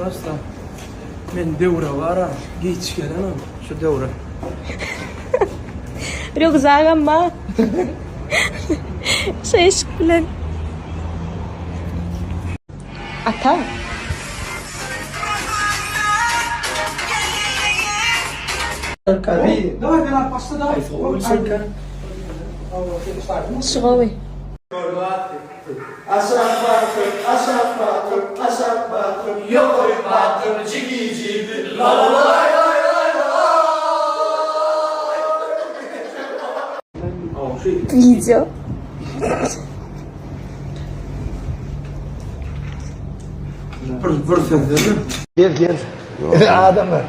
Rasta. Men devre var. Geç gelen şu devre. Rükzak ama. Şeşk bilen. Ata. Kabi. Давай ben pasta da. Şıgavi. Aşağı batır, yoy batır, cigi cigi, la la la lay lay lay lay. Video. Bir sözleri. Gel. Adam var.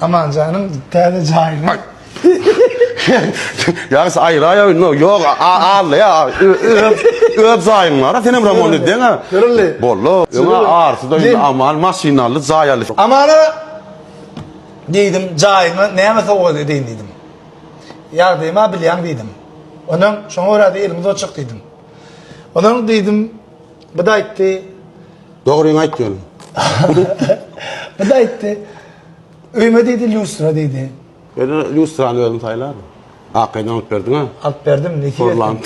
Aman canım, tane cahil. Ya ayrı no yok ağırlı ya öp zayınlara senem ramon dedin ha. Sürüllü. Bollo. Ona ağırsız da aman masinalı zayalı. Aman dedim cahilmi neyme soğudu dedim. Yardım'a bilyan dedim. Onun şuna orada elimde açık dedim. Onun dedim bu da etti. Doğruyu ayt diyorum. Bu da etti. Öyme dedi lustra dedi. Ben lustranı öldüm sayılar. Hakkıyla alıp verdin ha. Alt verdim ne ki? Forland.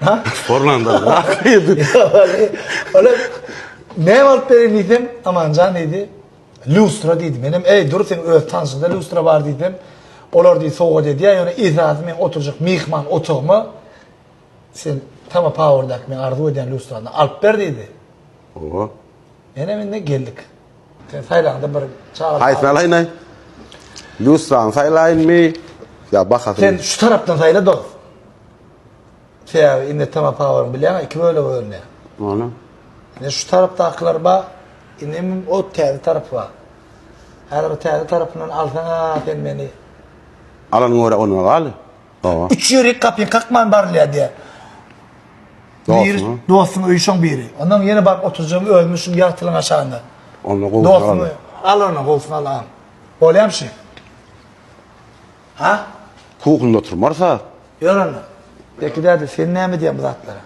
Ha? Forland'da. Hakkıydı. Öyle ne alıp verin dedim. Aman can dedi. Lustra dedim. Benim dur sen öz tansında lustra var dedim. Olar dedi soğuk dedi ya. Yani izahım ben oturacak mihman oturma. Sen tamam power'dak men arzu eden lustradan alıp ver dedi. Oho. Benim ne geldik. Sen Tayland'da bir çağırıp. Hayır falan ne? Lustran sayılayın mı? Ya bak Sen şu taraftan sayla dur. Sen yine tamam power'ın bilen iki böyle. Onu. Ne şu tarafta aklar ba, inim o teri tarafı var. Her bir teri tarafından alsana sen beni. Alanın oraya onu al. Oho. Üç yürek kapıyı kalkman barlıya diye. Bir dostun uyuşun biri. Ondan yine bak oturacağım ölmüşüm yatılın aşağında. Onunla kovuşun Dostum al onu kolsun Allah'ım. Olayım şey. Ha? Kukunda oturmarsa. Yor onu. Peki derdi sen ne mi diyeyim bu zatlara?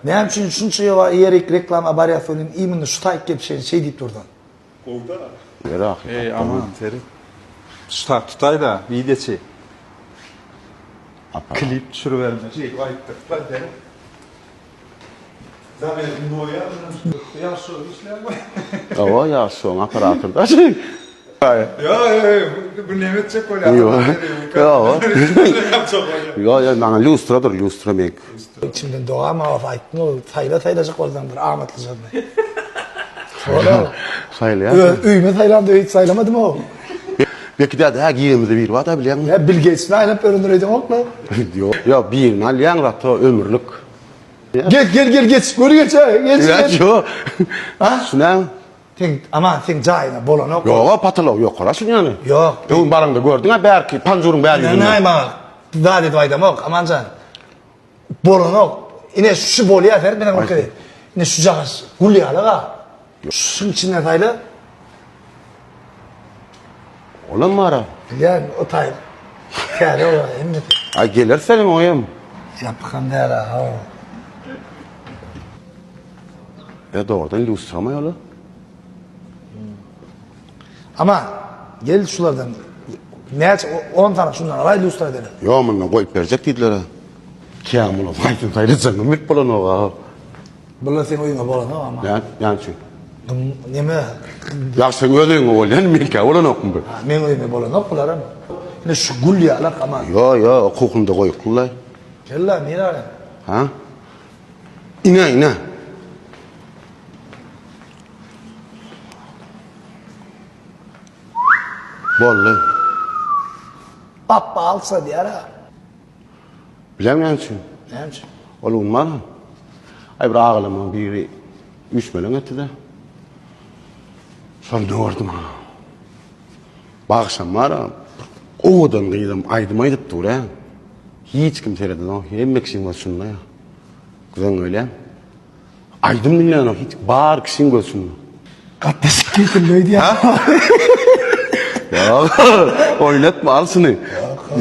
Ne için şunca var yerik reklam haber söyleyeyim imanı şu takip gibi şey deyip durdun. Merak. Aman Ferit. Tutay da videoçi. Klip düşürüverme. Ayıptır. Derim. Zaten noya yaşlı işler var. Oho ya son aparatında. Ya bu Mehmet çek öyle. Ya bana lustra mek. İçimden doğa mı var ayıttım o sayılacak oradandır Ahmetli canlı. Sonra Sayılı ya. üyme sayılandı hiç sayılamadım o. Belki de daha giyimizde bir var da bilen. Ya Bill Gates'in aynen öründüreydim okla. Yok. Ya bir mal yan rato ömürlük. Gel geç geri geç ha geç. Ya yok. Ha? Şuna. Ama sen cahine bolan ok. Yok patalo yok orası yani. Yok. Dün barangda gördün ha belki panjurun belki. Ne ama daha dedi vaydam ok aman can. Bolan ok. Yine şu boluya fer benim okey. Yine şu cahas gulyalı ha. Şunun içine sayla. Olan mı ara? Yani o tay. Yani o emret. Ay gelir senin oyum. Yapkan ne ara ha. Ya doğrudan lustrama yolu. Ama gel şulardan. Ne 10 tane şundan alay lustra edelim. Yok bununla koyup verecek dediler ha. Kıyamın o faytın sayılı canım ilk bulan o ha. Bunlar senin oyuna bolan ama. Yani çünkü. Neme? Ya sen ödüğün o olan minka olan okun be. Men oyuna bolan okular ama. Yine şu gulya alak ama. Yo kokunda koyup kulay. Gel lan ne ara? Ha? İne. Bollu. Papa alsa diye ara. Bilemiyorum çünkü. Neymiş? Oğlum var mı? Ay bir ağlamın biri 3 milyon etti de. Sonra doğurdum ha. Bakışam var ha. Oğudan kıydım aydıma edip dur ha. Hiç kim seyredin o. Yemek için var şununla ya. Güzel öyle. Aydım milyon o. Hiç bağır kişinin gözünü. Katlaşık getirmeydi ya. Ya oynatma al şunu.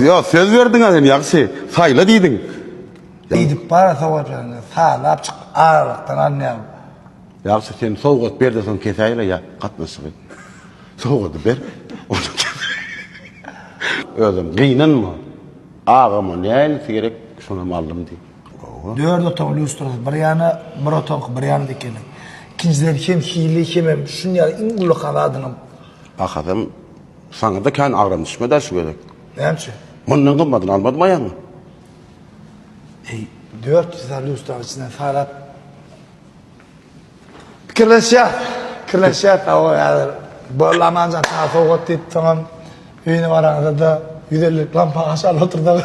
Ya söz verdin ha sen yakşı. Sayla dedin. Gidip para savaşlarına sağlap çık ağırlıktan anlayalım. Yoksa sen soğuk ber de son keseyle ya katmasın. Soğuk ber. Özüm kıynanma. Ağama ne gerek şuna aldım diye. Dört otomobil lustrası. Bir yana bir otomobil, bir yana dikenim. İkinciler hem hili hem şun yer ingulu kavadınım. Bakadım sana da kan ağram düşme de şu gerek. Neyse. Bundan kılmadın almadım ayağını. 400 lustrası içinden sarat. Kirleşiyat o yani. Böyle amancan ta soğuk deyip tamam. Üyüne varanada da 150 lampa aşağı oturdu.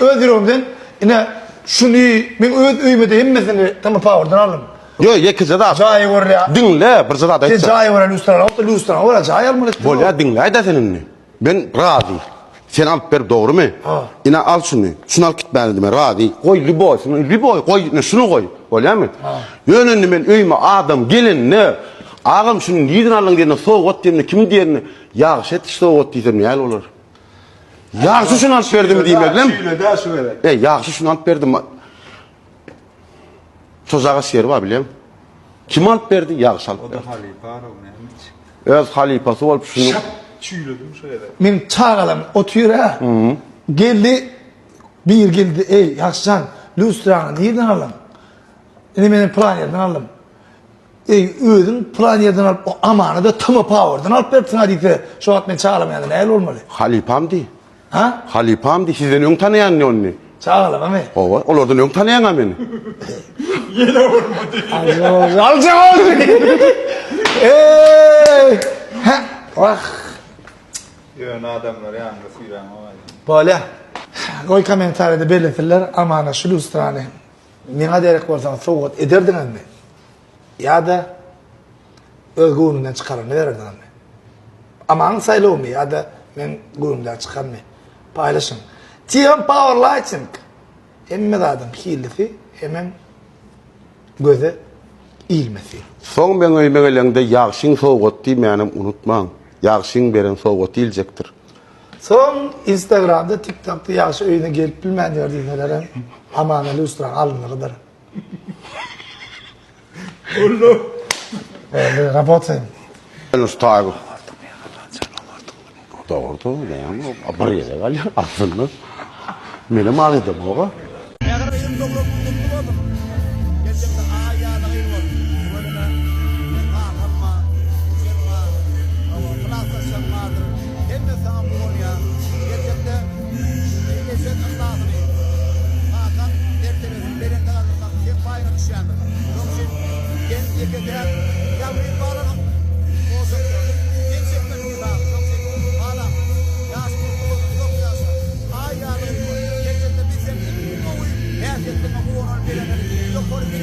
Öldürüyorum yine şunu ben öymede hemmesini tamam power'dan aldım. Yo yekize da. Cayı var ya. Dinle bir zada Sen etsin. cayı var lustra var cayı almalı. Böyle dinle de seninle. Ben razı. Sen alıp ver doğru mu? Ha. Yine al şunu. Şunu al git ben dedim razı. Koy riboy. Riboy koy şunu koy. Öyle mi? Yönünü ben öyme adam gelin ne? Ağam şunun yedin alın diye soğuk ot diye kim diye yağış et soğuk ot diye ne olur? Yağışı şunu alıp verdim diyeyim dedim. Şöyle daha şöyle. Yağışı şunu alıp verdim. Çozağa yer var biliyor musun? Kim alıp verdi? Yağış alıp O verdi. da halipa o ne? Öz halifası olup şunu. Çüylüdüm şöyle. Men çağalam oturuyor ha. Geldi bir geldi ey Yakşan lustranı nereden alın? Benim plan yerden aldım. Ödün plan yerden alıp o amanı da tamı power'dan alıp versin hadi şu an ben çağalam yani ne olmalı? Halipam di. Ha? Halipam di. Sizden yok tanıyan ne onu? Çağalam ama. Ova. Olordan yok tanıyan beni. Alacağım oldu. Ha. Vah. Yön adamlar yanında filan var. Böyle. Koy komentarda belirtirler amana şu lustranı. Mena derek varsan soğuk ederdin mi? Ya da özgürlüğünden çıkarır ne verirdin mi? Aman sayılı olmuyor ya da ben gurumdan çıkarmıyor. Paylaşın. Tiyan power lighting. Emme de adam hilisi hemen göze ilmesi. Son ben öymegelende yağışın soğuk diymeyenim unutmam. Yağışın veren soğuk diyecektir. Son Instagram'da, TikTok'ta yaşı öyüne gelip bilmem diyor dinlelerim. Aman lustran alınır kadar. Ullu. Böyle rapor sayayım. Ben ustayım. Doğru ne yani? Buraya da gel aslında. Benim ağrıdım o. Gerçekten bu onun bir